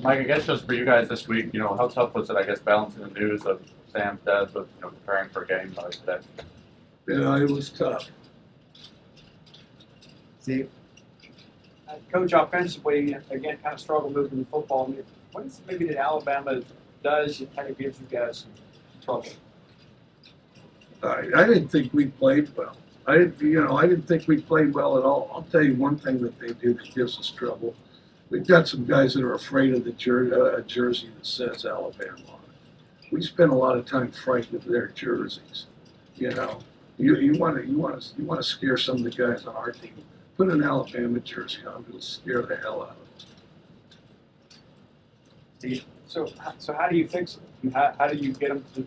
Mike, I guess just for you guys this week, how tough was it, I guess, balancing the news of Sam's death with, preparing for a game like today? Yeah, it was tough. See, Coach, offensively, again, kind of struggled moving the football. I mean, what is it maybe that Alabama does that kind of gives you guys some trouble? I didn't think we played well. I didn't think we played well at all. I'll tell you one thing that they do that gives us trouble. We've got some guys that are afraid of the jersey that says Alabama on it. We spend a lot of time frightened of their jerseys. You know, you want to scare some of the guys on our team. Put an Alabama jersey on, it'll scare the hell out of them. So how do you fix it? How do you get them to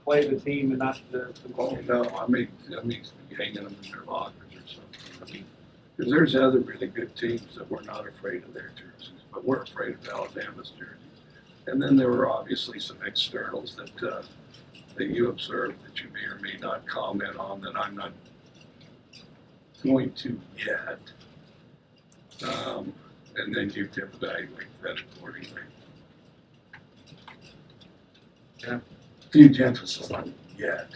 play the team and not the ball? No, I mean, hanging them in their lockers or something. I mean, because there's other really good teams that we're not afraid of their jerseys, but we're afraid of Alabama's jerseys. And then there were obviously some externals that you observed that you may or may not comment on that I'm not going to yet. And then you can evaluate that accordingly. Yeah. Huge emphasis on yet.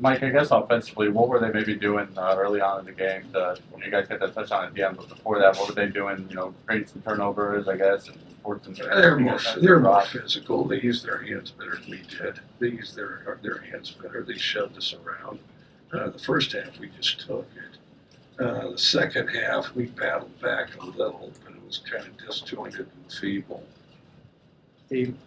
Mike, I guess offensively, what were they maybe doing early on in the game? You guys got that touchdown at the end, but before that, what were they doing? Creating some turnovers, I guess, and forcing. They're more physical. They use their hands better than we did. They used their hands better. They shoved us around. The first half, we just took it. The second half, we battled back a little, but it was kind of disjointed and feeble. Steve,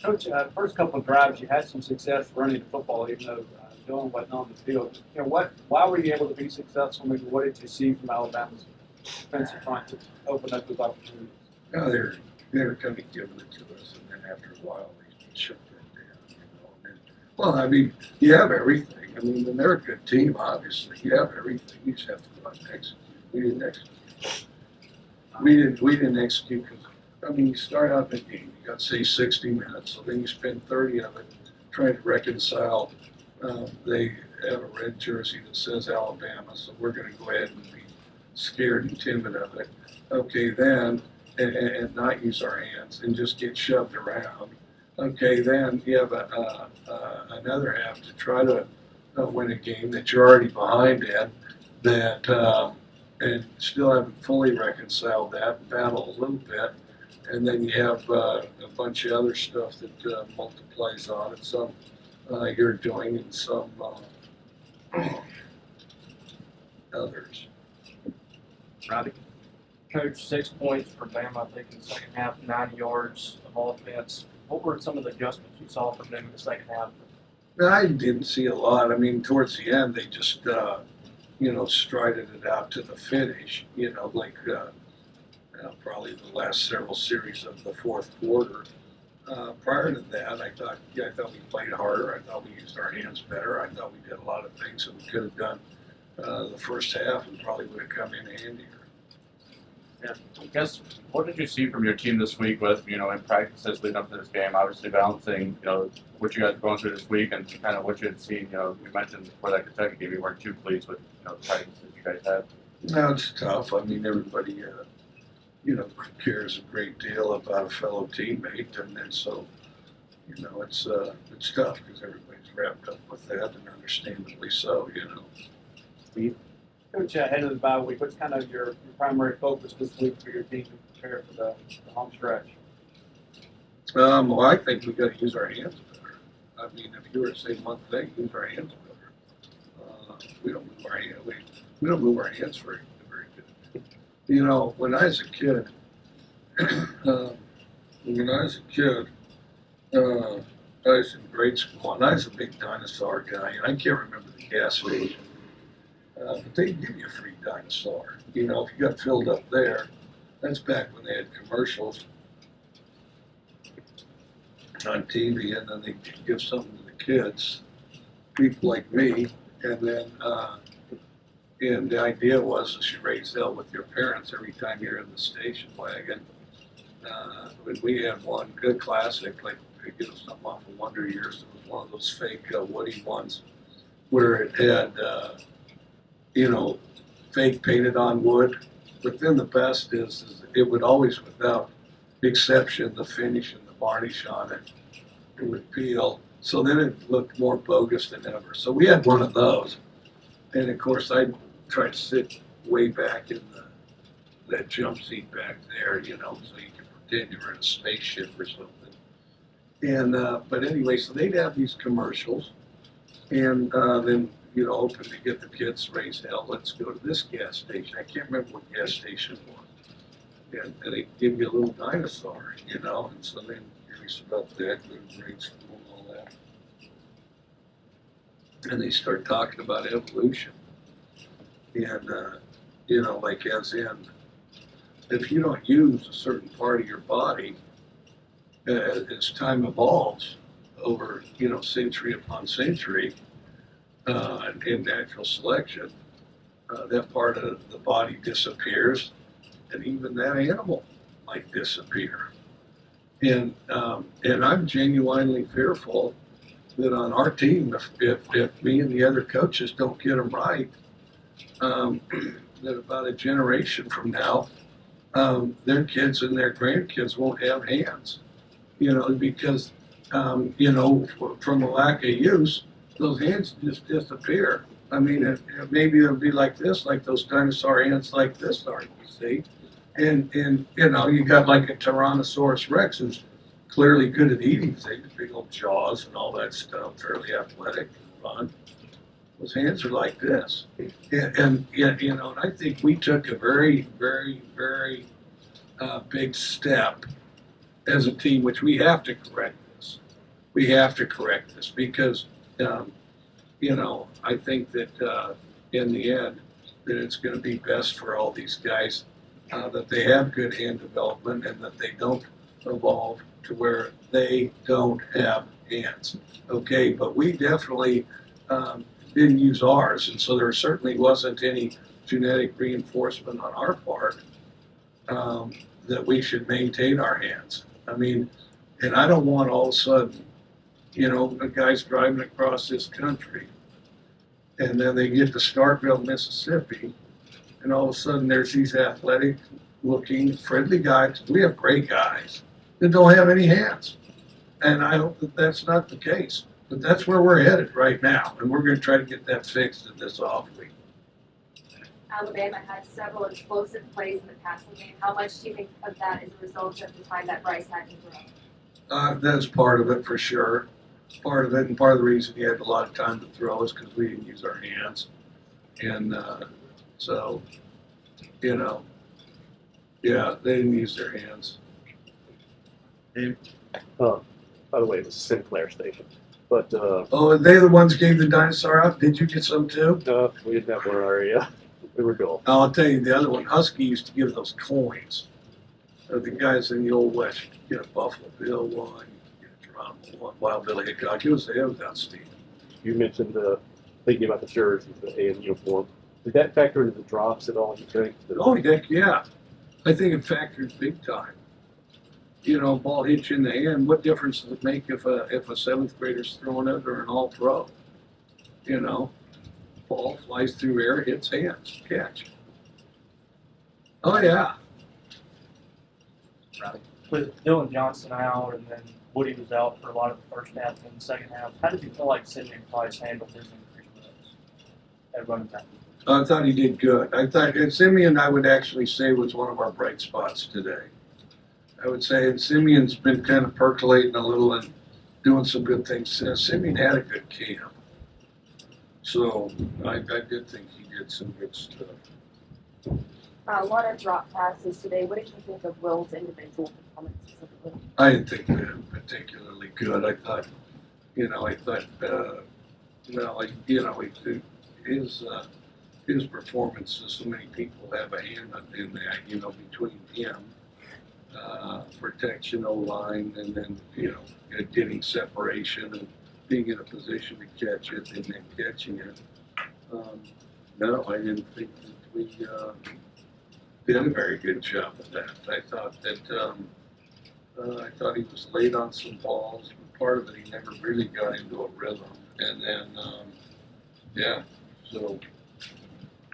Coach, first couple of drives, you had some success running the football, even though Dylan wasn't on the field. Why were you able to be successful? Maybe what did you see from Alabama's defensive front to open up those opportunities? No, they were kind of giving it to us, and then after a while, they shut that down. Well, I mean, you have everything. I mean, and they're a good team, obviously. You have everything. You just have to go out and execute. We didn't execute. We didn't execute because, I mean, you start out the game, you got, say, 60 minutes, so then you spend 30 of it trying to reconcile. They have a red jersey that says Alabama, so we're going to go ahead and be scared and timid of it. Okay, then, and not use our hands and just get shoved around. Okay, then you have another half to try to win a game that you're already behind in, and still haven't fully reconciled that, battle a little bit, and then you have a bunch of other stuff that multiplies on it. Some you're doing, and some others. Robbie? Coach, 6 points for Bama, I think, in the second half, 90 yards of offense. What were some of the adjustments you saw from them in the second half? I didn't see a lot. I mean, towards the end, they just, strided it out to the finish, probably the last several series of the fourth quarter. Prior to that, I thought we played harder. I thought we used our hands better. I thought we did a lot of things that we could have done the first half and probably would have come in handier. Yeah, I guess, what did you see from your team this week with, in practices leading up to this game, obviously balancing, what you guys are going through this week and kind of what you had seen, you mentioned before that Kentucky game, you weren't too pleased with, the practices you guys had. No, it's tough. I mean, everybody, cares a great deal about a fellow teammate, and then so, it's tough because everybody's wrapped up with that, and understandably so, Steve? Coach, ahead of the bye week, what's kind of your primary focus this week for your team to prepare for the home stretch? Well, I think we got to use our hands better. I mean, if you were to say one thing, use our hands better. We don't move our hands. We don't move our hands very good. When I was a kid, I was in grade school, and I was a big dinosaur guy, and I can't remember the gas station. But they give you a free dinosaur. If you got filled up there, that's back when they had commercials on TV, and then they give something to the kids, people like me, and then and the idea was that you raise hell with your parents every time you're in the station wagon. When we had one good classic, like something off of Wonder Years, it was one of those fake Woody ones where it had fake painted on wood within the best is it would always, without exception, the finish and the varnish on it, it would peel. So then it looked more bogus than ever. So we had one of those. And of course, I tried to sit way back in that jump seat back there, you know, so you could pretend you were in a spaceship or something. And, but anyway, so they'd have these commercials. And then, you know, hoping to get the kids to raise hell, let's go to this gas station. I can't remember what gas station it was. And they give you a little dinosaur, you know, and so then you smell that, good grade school and all that. And they start talking about evolution. And, you know, like as in, if you don't use a certain part of your body, as time evolves over, you know, century upon century, in natural selection, that part of the body disappears, and even that animal might disappear. And I'm genuinely fearful that on our team, if me and the other coaches don't get them right, that about a generation from now, their kids and their grandkids won't have hands. You know, because you know, from a lack of use, those hands just disappear. I mean, maybe it'll be like this, like those dinosaur hands like this are, you see? And you know, you got like a Tyrannosaurus Rex who's clearly good at eating things, big old jaws and all that stuff, fairly athletic and fun. Those hands are like this. And you know, and I think we took a very, very, very big step as a team, which we have to correct this. We have to correct this because, you know, I think that in the end, that it's going to be best for all these guys that they have good hand development and that they don't evolve to where they don't have hands. Okay, but we definitely didn't use ours, and so there certainly wasn't any genetic reinforcement on our part that we should maintain our hands. I mean, and I don't want all of a sudden, you know, the guys driving across this country, and then they get to Starkville, Mississippi, and all of a sudden there's these athletic-looking, friendly guys. We have great guys that don't have any hands, and I hope that that's not the case. But that's where we're headed right now, and we're going to try to get that fixed in this off week. Alabama had several explosive plays in the passing game. How much do you think of that as a result of the time that Bryce had to throw? That's part of it for sure. Part of it, and part of the reason he had a lot of time to throw is because we didn't use our hands. And so, you know, yeah, they didn't use their hands. By the way, it was Sinclair Station. But Oh, and they the ones gave the dinosaur out? Did you get some too? we didn't have one in our area. We were cool. I'll tell you the other one. Husky used to give those coins. The guys in the Old West, you get a Buffalo Bill one, you get a Geronimo one, Wild Billy Hickok. It was outstanding. You mentioned thinking about the jerseys, the AM uniform. Did that factor into the drops at all, you think? Oh, heck yeah. I think it factors big time. You know, ball hits you in the hand. What difference does it make if a seventh grader's throwing it or an all-pro? You know, ball flies through air, hits hands, catch. Oh yeah. With Dylan Johnson out and then Woody was out for a lot of the first half and the second half, how did you feel like Simeon Price handled his increased minutes at running back? I thought he did good. I thought and Simeon, I would actually say, was one of our bright spots today. I would say, and Simeon's been kind of percolating a little and doing some good things. Simeon had a good camp. So I did think he did some good stuff. A lot of drop passes today. What did you think of Will's individual performance specifically? I didn't think they were particularly good. I thought, his performances, so many people have a hand in that, you know, between him, protection, O-line, and then, you know, getting separation and being in a position to catch it and then catching it. No, I didn't think that we did a very good job of that. I thought he was late on some balls, but part of it he never really got into a rhythm. And then, yeah, so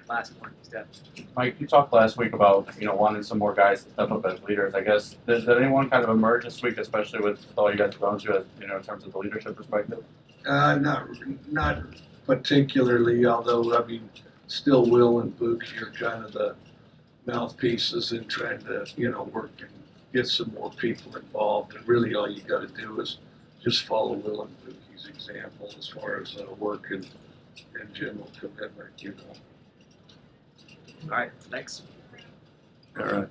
last one step. Mike, you talked last week about, wanting some more guys to step up as leaders. I guess, did anyone kind of emerge this week, especially with all you guys have gone through, as, in terms of the leadership perspective? Not particularly, although, I mean, still Will and Buki are kind of the mouthpieces in trying to, work and get some more people involved. And really all you got to do is just follow Will and Buki's example as far as work and general commitment, All right, thanks. All right.